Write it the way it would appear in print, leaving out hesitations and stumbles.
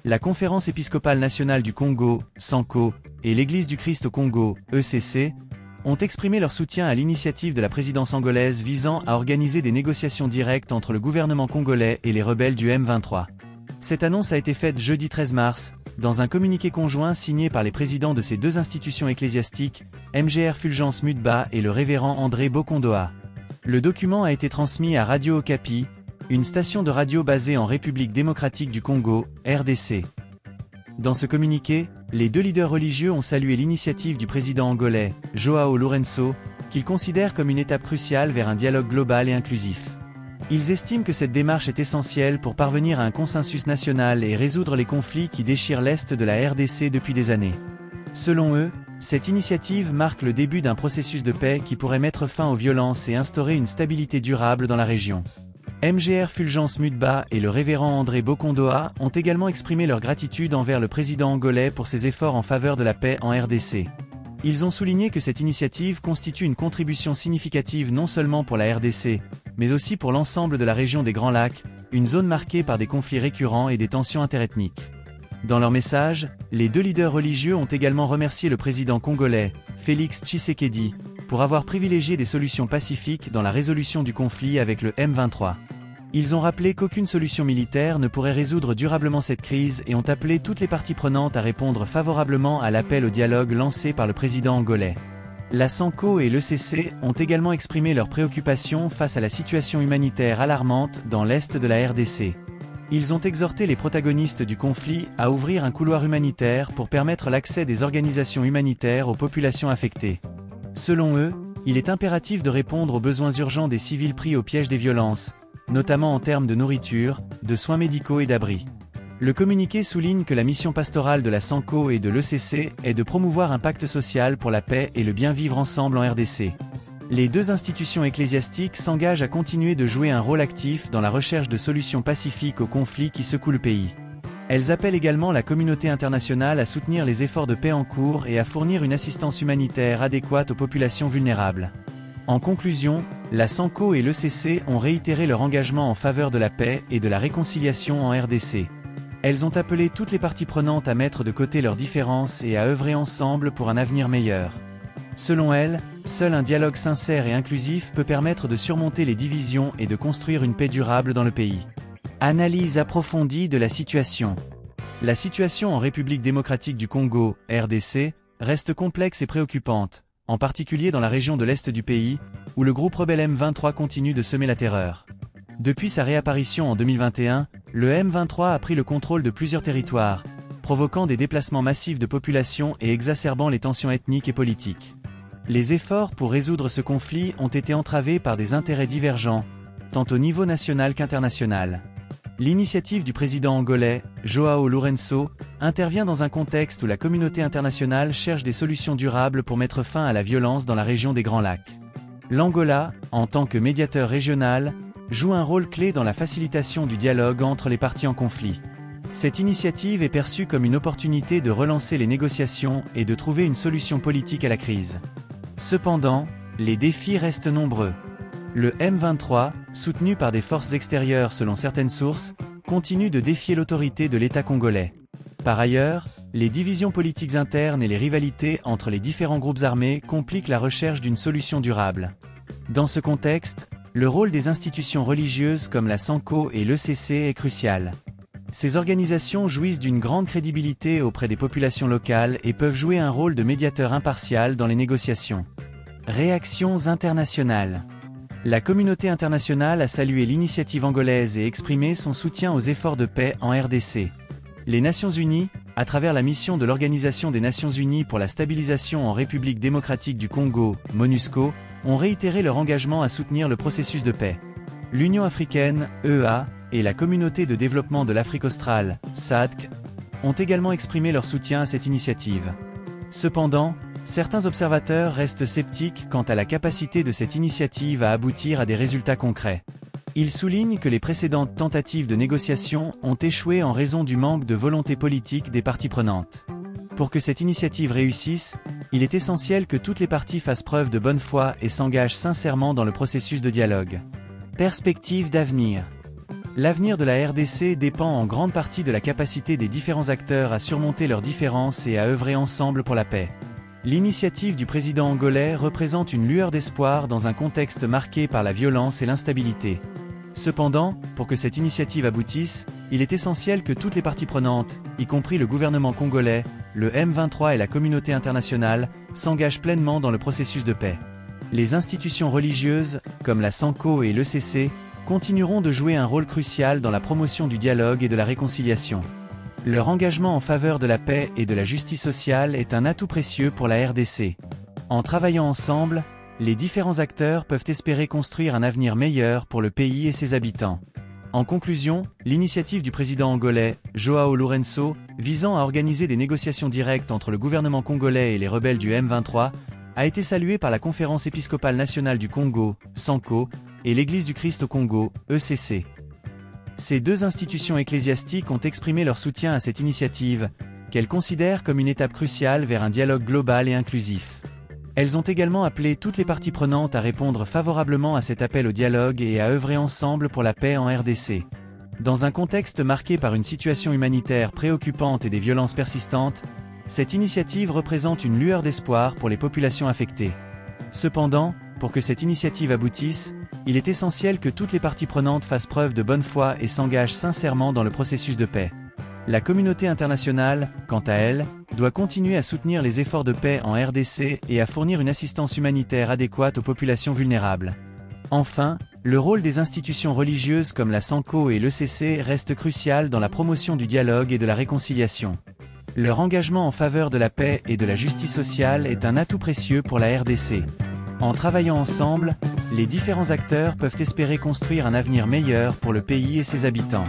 La Conférence épiscopale nationale du Congo, SANCO, et l'Église du Christ au Congo, ECC, ont exprimé leur soutien à l'initiative de la présidence angolaise visant à organiser des négociations directes entre le gouvernement congolais et les rebelles du M23. Cette annonce a été faite jeudi 13 mars, dans un communiqué conjoint signé par les présidents de ces deux institutions ecclésiastiques, MGR Fulgence Mutba et le révérend André Bokondoa. Le document a été transmis à Radio Okapi, une station de radio basée en République démocratique du Congo, RDC. Dans ce communiqué, les deux leaders religieux ont salué l'initiative du président angolais, João Lourenço, qu'ils considèrent comme une étape cruciale vers un dialogue global et inclusif. Ils estiment que cette démarche est essentielle pour parvenir à un consensus national et résoudre les conflits qui déchirent l'Est de la RDC depuis des années. Selon eux, cette initiative marque le début d'un processus de paix qui pourrait mettre fin aux violences et instaurer une stabilité durable dans la région. MGR Fulgence Mutba et le révérend André Bokondoa ont également exprimé leur gratitude envers le président angolais pour ses efforts en faveur de la paix en RDC. Ils ont souligné que cette initiative constitue une contribution significative non seulement pour la RDC, mais aussi pour l'ensemble de la région des Grands Lacs, une zone marquée par des conflits récurrents et des tensions interethniques. Dans leur message, les deux leaders religieux ont également remercié le président congolais, Félix Tshisekedi, pour avoir privilégié des solutions pacifiques dans la résolution du conflit avec le M23. Ils ont rappelé qu'aucune solution militaire ne pourrait résoudre durablement cette crise et ont appelé toutes les parties prenantes à répondre favorablement à l'appel au dialogue lancé par le président angolais. La SANCO et l'ECC ont également exprimé leurs préoccupations face à la situation humanitaire alarmante dans l'est de la RDC. Ils ont exhorté les protagonistes du conflit à ouvrir un couloir humanitaire pour permettre l'accès des organisations humanitaires aux populations affectées. Selon eux, il est impératif de répondre aux besoins urgents des civils pris au piège des violences, notamment en termes de nourriture, de soins médicaux et d'abri. Le communiqué souligne que la mission pastorale de la SANCO et de l'ECC est de promouvoir un pacte social pour la paix et le bien vivre ensemble en RDC. Les deux institutions ecclésiastiques s'engagent à continuer de jouer un rôle actif dans la recherche de solutions pacifiques aux conflits qui secouent le pays. Elles appellent également la communauté internationale à soutenir les efforts de paix en cours et à fournir une assistance humanitaire adéquate aux populations vulnérables. En conclusion, la SANCO et l'ECC ont réitéré leur engagement en faveur de la paix et de la réconciliation en RDC. Elles ont appelé toutes les parties prenantes à mettre de côté leurs différences et à œuvrer ensemble pour un avenir meilleur. Selon elles, seul un dialogue sincère et inclusif peut permettre de surmonter les divisions et de construire une paix durable dans le pays. Analyse approfondie de la situation. La situation en République démocratique du Congo, RDC, reste complexe et préoccupante, en particulier dans la région de l'Est du pays, où le groupe rebelle M23 continue de semer la terreur. Depuis sa réapparition en 2021, le M23 a pris le contrôle de plusieurs territoires, provoquant des déplacements massifs de population et exacerbant les tensions ethniques et politiques. Les efforts pour résoudre ce conflit ont été entravés par des intérêts divergents, tant au niveau national qu'international. L'initiative du président angolais, João Lourenço, intervient dans un contexte où la communauté internationale cherche des solutions durables pour mettre fin à la violence dans la région des Grands Lacs. L'Angola, en tant que médiateur régional, joue un rôle clé dans la facilitation du dialogue entre les parties en conflit. Cette initiative est perçue comme une opportunité de relancer les négociations et de trouver une solution politique à la crise. Cependant, les défis restent nombreux. Le M23, soutenu par des forces extérieures selon certaines sources, continue de défier l'autorité de l'État congolais. Par ailleurs, les divisions politiques internes et les rivalités entre les différents groupes armés compliquent la recherche d'une solution durable. Dans ce contexte, le rôle des institutions religieuses comme la SANCO et l'ECC est crucial. Ces organisations jouissent d'une grande crédibilité auprès des populations locales et peuvent jouer un rôle de médiateur impartial dans les négociations. Réactions internationales. La communauté internationale a salué l'initiative angolaise et exprimé son soutien aux efforts de paix en RDC. Les Nations Unies, à travers la mission de l'Organisation des Nations Unies pour la stabilisation en République démocratique du Congo, MONUSCO, ont réitéré leur engagement à soutenir le processus de paix. L'Union africaine, EA, et la Communauté de développement de l'Afrique australe, SADC, ont également exprimé leur soutien à cette initiative. Cependant, certains observateurs restent sceptiques quant à la capacité de cette initiative à aboutir à des résultats concrets. Ils soulignent que les précédentes tentatives de négociation ont échoué en raison du manque de volonté politique des parties prenantes. Pour que cette initiative réussisse, il est essentiel que toutes les parties fassent preuve de bonne foi et s'engagent sincèrement dans le processus de dialogue. Perspectives d'avenir. L'avenir de la RDC dépend en grande partie de la capacité des différents acteurs à surmonter leurs différences et à œuvrer ensemble pour la paix. L'initiative du président angolais représente une lueur d'espoir dans un contexte marqué par la violence et l'instabilité. Cependant, pour que cette initiative aboutisse, il est essentiel que toutes les parties prenantes, y compris le gouvernement congolais, le M23 et la communauté internationale, s'engagent pleinement dans le processus de paix. Les institutions religieuses, comme la SANCO et l'ECC, continueront de jouer un rôle crucial dans la promotion du dialogue et de la réconciliation. Leur engagement en faveur de la paix et de la justice sociale est un atout précieux pour la RDC. En travaillant ensemble, les différents acteurs peuvent espérer construire un avenir meilleur pour le pays et ses habitants. En conclusion, l'initiative du président angolais, João Lourenço, visant à organiser des négociations directes entre le gouvernement congolais et les rebelles du M23, a été saluée par la Conférence épiscopale nationale du Congo, SANCO, et l'Église du Christ au Congo, ECC. Ces deux institutions ecclésiastiques ont exprimé leur soutien à cette initiative, qu'elles considèrent comme une étape cruciale vers un dialogue global et inclusif. Elles ont également appelé toutes les parties prenantes à répondre favorablement à cet appel au dialogue et à œuvrer ensemble pour la paix en RDC. Dans un contexte marqué par une situation humanitaire préoccupante et des violences persistantes, cette initiative représente une lueur d'espoir pour les populations affectées. Cependant, pour que cette initiative aboutisse, il est essentiel que toutes les parties prenantes fassent preuve de bonne foi et s'engagent sincèrement dans le processus de paix. La communauté internationale, quant à elle, doit continuer à soutenir les efforts de paix en RDC et à fournir une assistance humanitaire adéquate aux populations vulnérables. Enfin, le rôle des institutions religieuses comme la SANCO et l'ECC reste crucial dans la promotion du dialogue et de la réconciliation. Leur engagement en faveur de la paix et de la justice sociale est un atout précieux pour la RDC. En travaillant ensemble, les différents acteurs peuvent espérer construire un avenir meilleur pour le pays et ses habitants.